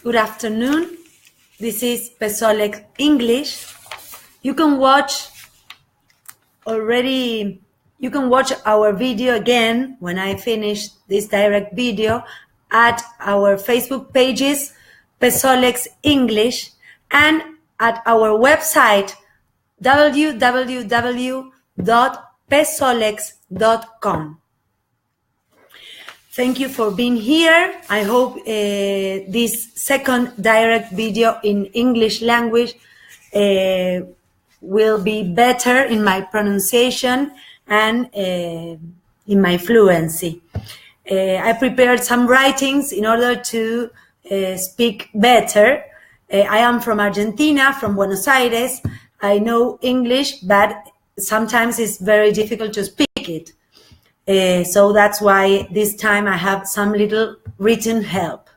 Good afternoon. This is Pesolex English. You can watch our video again when I finish this direct video at our Facebook pages, Pesolex English, and at our website, www.pesolex.com. Thank you for being here. I hope this second direct video in English language will be better in my pronunciation and in my fluency. I prepared some writings in order to speak better. I am from Argentina, from Buenos Aires. I know English, but sometimes it's very difficult to speak it. So that's why this time I have some little written help.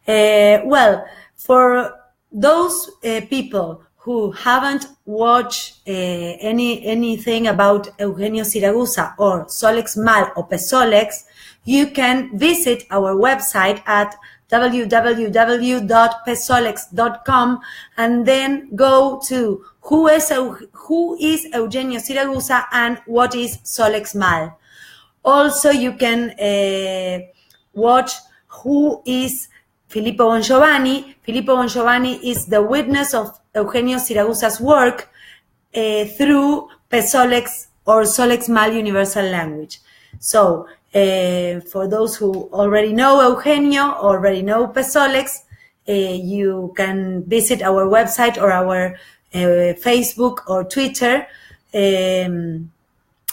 Well, for those people who haven't watched anything about Eugenio Siragusa or Solex Mal or Pesolex, you can visit our website at www.pesolex.com and then go to who is Eugenio Siragusa and what is Solex Mal. Also, you can watch who is Filippo Bongiovanni. Filippo Bongiovanni is the witness of Eugenio Siragusa's work through Pesolex or Solex Mal Universal Language. So, for those who already know Eugenio, already know Pesolex, you can visit our website or our Facebook or Twitter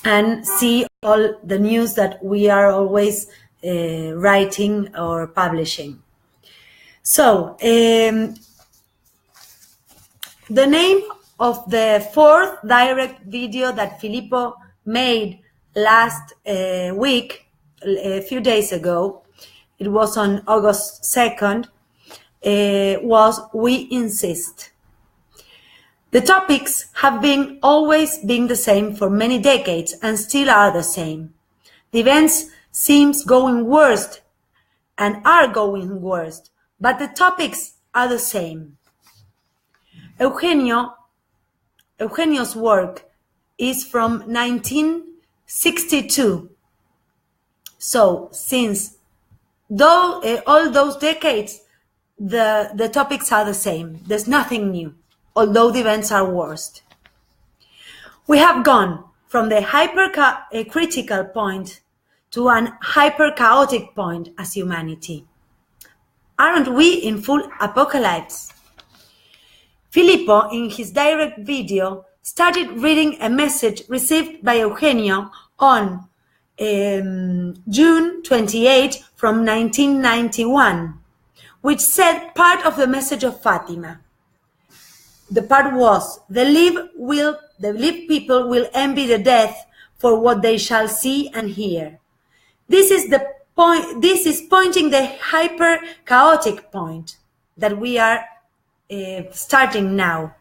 and see all the news that we are always writing or publishing. So, the name of the fourth direct video that Filippo made last week, a few days ago, it was on August 2nd, was We Insist. The topics have always been the same for many decades and still are the same. The events seems going worse and are going worse, but the topics are the same. Eugenio's work is from 1962. So since all those decades, the topics are the same. There's nothing new, although the events are worse. We have gone from the hyper-critical point to an hyper-chaotic point as humanity. Aren't we in full apocalypse? Filippo, in his direct video, started reading a message received by Eugenio on June 28 from 1991, which said part of the message of Fatima. The part was, the live people will envy the death for what they shall see and hear. This is pointing the hyper-chaotic point that we are starting now.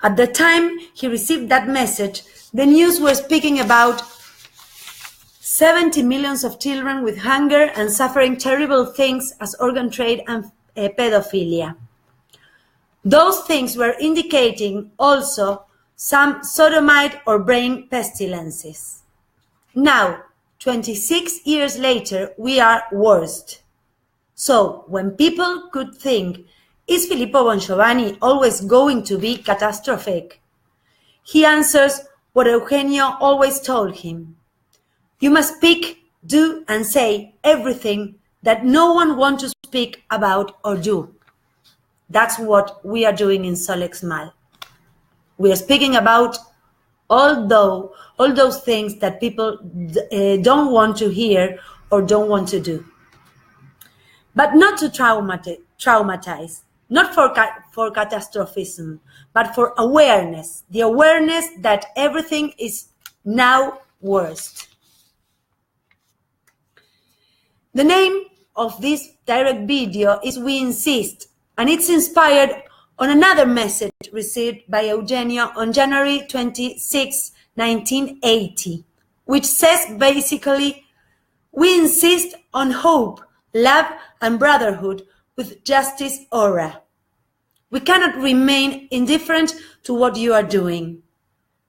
At the time he received that message, the news were speaking about 70 million of children with hunger and suffering terrible things as organ trade and pedophilia. Those things were indicating also some sodomite or brain pestilences. Now, 26 years later, we are worst. So, when people could think, is Filippo Bongiovanni always going to be catastrophic? He answers what Eugenio always told him. You must speak, do, and say everything that no one wants to speak about or do. That's what we are doing in Solex Mal. We are speaking about all those things that people don't want to hear or don't want to do. But not to traumatize, not for catastrophism, but for awareness, the awareness that everything is now worst. The name of this direct video is We Insist, and it's inspired on another message received by Eugenio on January 26, 1980, which says basically, we insist on hope, love, and brotherhood with justice aura. We cannot remain indifferent to what you are doing.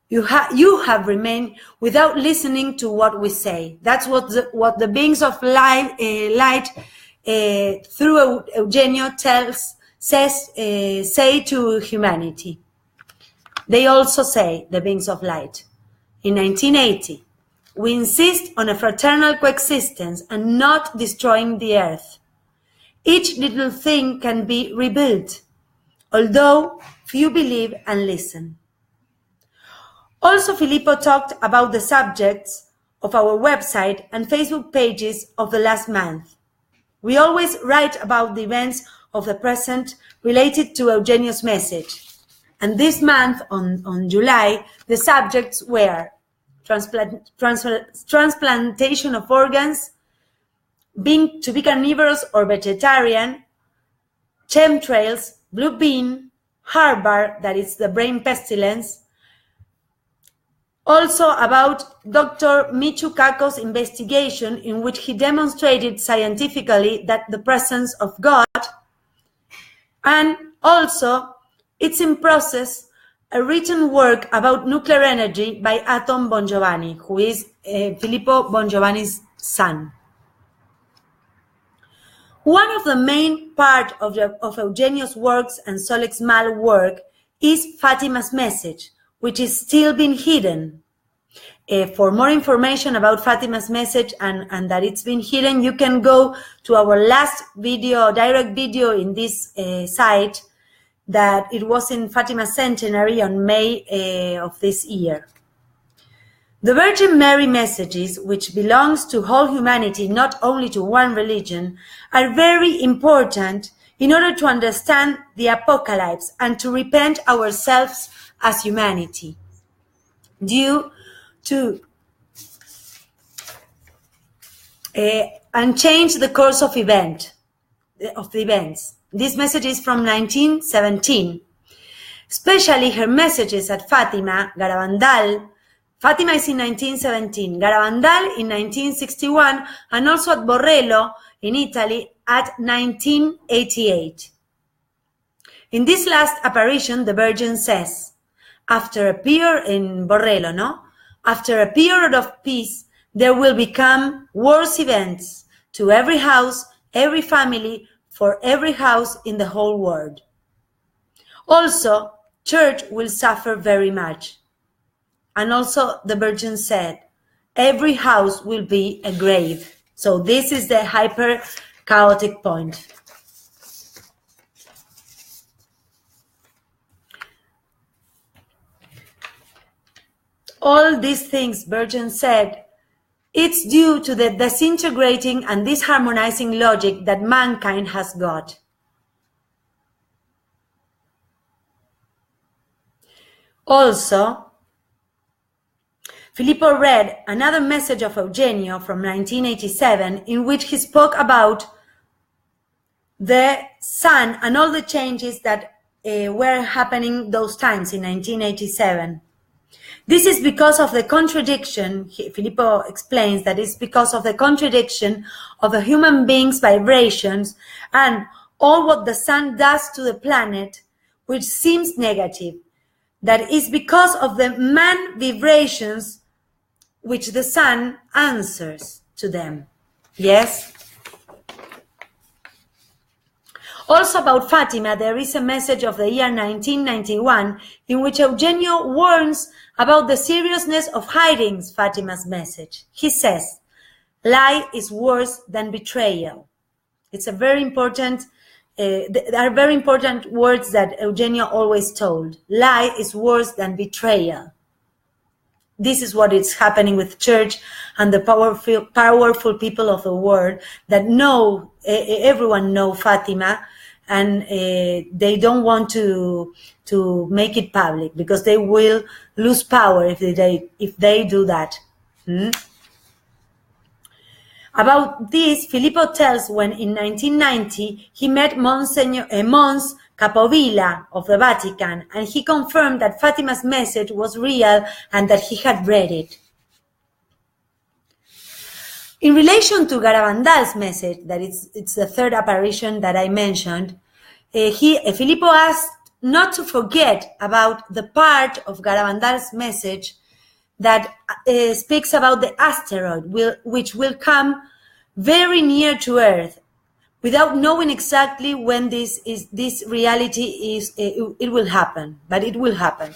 You have remained without listening to what we say. That's what the beings of light through Eugenio say to humanity. They also say, the beings of light, in 1980, we insist on a fraternal coexistence and not destroying the earth. Each little thing can be rebuilt, although few believe and listen. Also, Filippo talked about the subjects of our website and Facebook pages of the last month. We always write about the events of the present related to Eugenio's message. And this month, on July, the subjects were transplantation of organs, to be carnivorous or vegetarian, chemtrails, blue bean, Harvard, that is the brain pestilence. Also about Dr. Michio Kaku's investigation, in which he demonstrated scientifically that the presence of God, and also it's in process a written work about nuclear energy by Atom Bongiovanni, who is Filippo Bongiovanni's son. One of the main part of Eugenio's works and Solix Mal work is Fatima's message, which is still being hidden. For more information about Fatima's message and that it's been hidden, you can go to our last video, direct video in this site, that it was in Fatima's centenary on May of this year. The Virgin Mary messages, which belongs to whole humanity, not only to one religion, are very important in order to understand the apocalypse and to repent ourselves as humanity. Due to and change the course of the events. This message is from 1917. Especially her messages at Fatima, Garabandal. Fatima is in 1917, Garabandal in 1961, and also at Borrello in Italy at 1988. In this last apparition, the Virgin says, after a period in Borrello, after a period of peace, there will become worse events to every house, every family, for every house in the whole world. Also, church will suffer very much. And also the Virgin said, every house will be a grave. So this is the hyper chaotic point. All these things, Virgin said, it's due to the disintegrating and disharmonizing logic that mankind has got. Also, Filippo read another message of Eugenio from 1987 in which he spoke about the sun and all the changes that were happening those times in 1987. This is because of the contradiction, Filippo explains that it's because of the contradiction of a human being's vibrations and all what the sun does to the planet, which seems negative. That is because of the man vibrations which the sun answers to them. Yes? Also about Fatima, there is a message of the year 1991 in which Eugenio warns about the seriousness of hiding Fatima's message. He says, lie is worse than betrayal. It's a very important, there are very important words that Eugenio always told. Lie is worse than betrayal. This is what is happening with church and the powerful people of the world that know, everyone know Fatima, and they don't want to make it public because they will lose power if they do that. About this, Filippo tells when in 1990 he met Mons Capovilla of the Vatican, and he confirmed that Fatima's message was real and that he had read it. In relation to Garabandal's message, that it's the third apparition that I mentioned, Filippo asked not to forget about the part of Garabandal's message that speaks about the asteroid, which will come very near to Earth, without knowing exactly when this reality is. It will happen, but it will happen.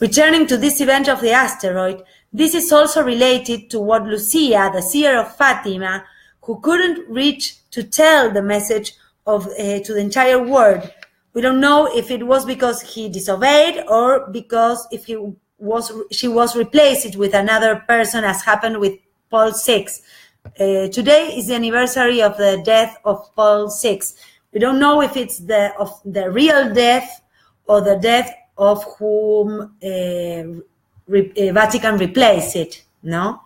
Returning to this event of the asteroid, this is also related to what Lucia, the seer of Fatima, who couldn't reach to tell the message of to the entire world. We don't know if it was because he disobeyed or because if she was replaced with another person, as happened with Paul VI. Today is the anniversary of the death of Paul VI. We don't know if it's the real death or the death of whom Vatican replaced it, no?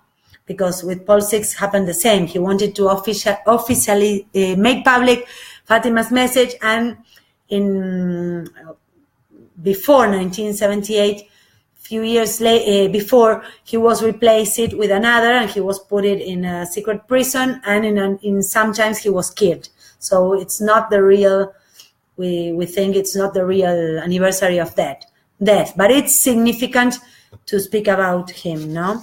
Because with Paul VI happened the same. He wanted to officially make public Fatima's message, and before 1978, few years before, he was replaced with another, and he was put in a secret prison, and in sometimes he was killed. So it's not the real. We think it's not the real anniversary of death, but it's significant to speak about him, no?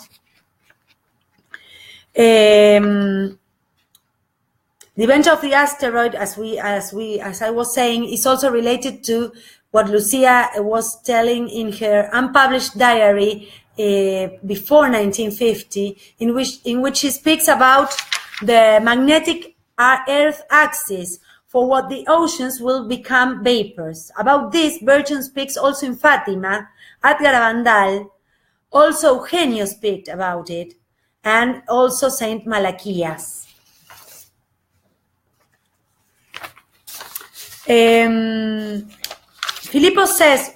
The event of the asteroid, as I was saying, is also related to what Lucia was telling in her unpublished diary before 1950, in which she speaks about the magnetic Earth axis for what the oceans will become vapors. About this, Burton speaks also in Fatima, at Garabandal, also Eugenio speaks about it, and also Saint Malachias. Filippo says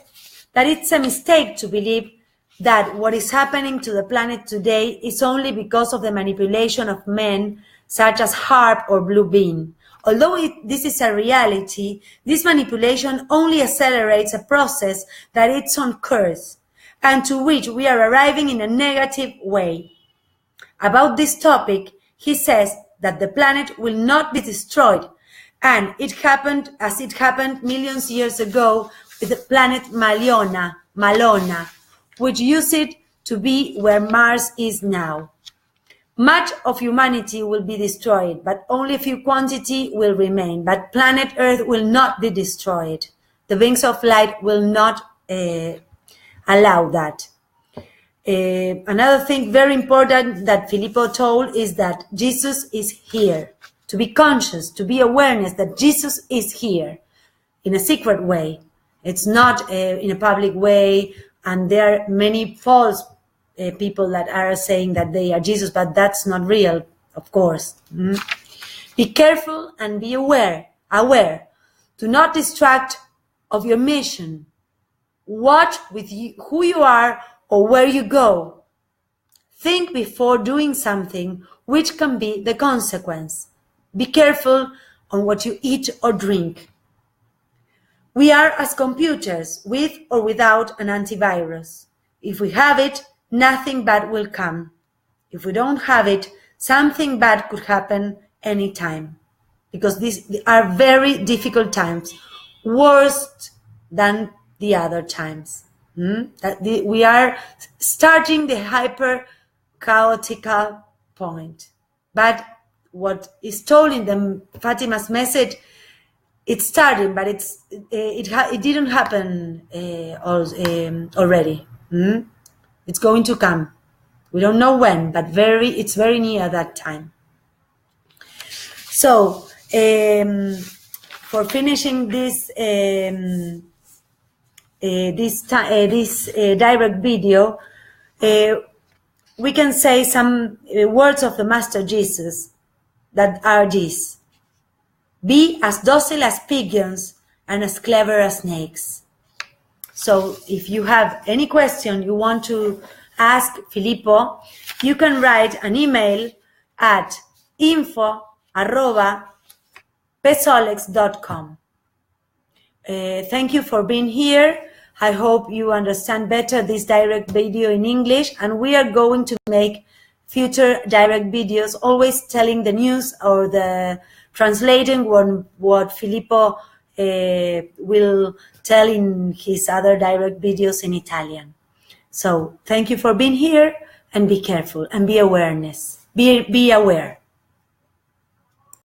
that it's a mistake to believe that what is happening to the planet today is only because of the manipulation of men such as HAARP or Blue Beam. Although this is a reality, this manipulation only accelerates a process that it's on course, and to which we are arriving in a negative way. About this topic, he says that the planet will not be destroyed, and it happened as it happened millions of years ago with the planet Malona, which used it to be where Mars is now. Much of humanity will be destroyed, but only a few quantity will remain. But planet Earth will not be destroyed. The wings of light will not allow that. Another thing very important that Filippo told is that Jesus is here. To be conscious, to be awareness that Jesus is here in a secret way. It's not in a public way, and there are many false people that are saying that they are Jesus, but that's not real, of course. Be careful and be aware. Do not distract of your mission. Watch with who you are or where you go. Think before doing something, which can be the consequence. Be careful on what you eat or drink. We are as computers, with or without an antivirus. If we have it, nothing bad will come. If we don't have it, something bad could happen anytime. Because these are very difficult times, worse than the other times. We are starting the hyper-chaotic point. But what is told in the Fatima's message, it's starting, but it didn't happen already. It's going to come. We don't know when, but it's very near that time. So, for finishing this direct video, we can say some words of the Master Jesus that are these: be as docile as pigeons and as clever as snakes. So if you have any question you want to ask Filippo, you can write an email at info@pesolex.com. Thank you for being here. I hope you understand better this direct video in English, and we are going to make future direct videos, always telling the news or the translating what Filippo will tell in his other direct videos in Italian. So thank you for being here, and be careful and be aware.